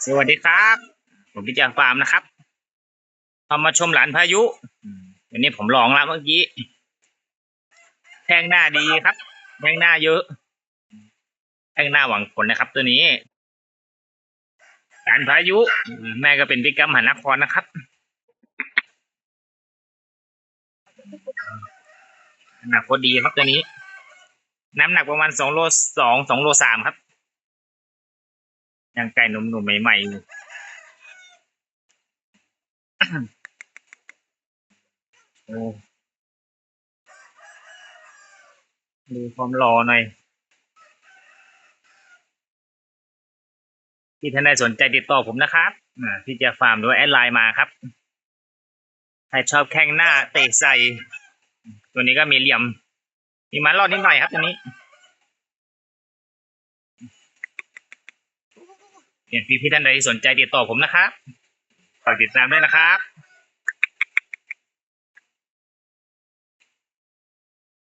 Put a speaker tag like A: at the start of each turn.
A: สวัสดีครับผมพิจารฟาร์มนะครับเอามาชมหลานพายุวันนี้ผมลองแล้วเมื่อกี้แทงหน้าดีครับแทงหน้าเยอะแทงหน้าหวังผลนะครับตัวนี้หลานพายุแม่ก็เป็นพิกรรมหันนครนะครับอนาคตดีครับตัวนี้น้ำหนักประมาณ2 โล 2 2 โล 3ครับยังไก่หนุ่มๆใหม่ๆอยู่โอ้ดูความรอหน่อยที่ท่านใดสนใจติดต่อผมนะครับพี่จะฟาร์มหรือว่าแอดไลน์มาครับใครชอบแข้งหน้าเตะใส่ตัวนี้ก็มีเหลี่ยมมีมันรอดนิดหน่อยครับตัวนี้พี่ท่านใดที่สนใจติดต่อผมนะครับฝากติดตามด้วยนะครับ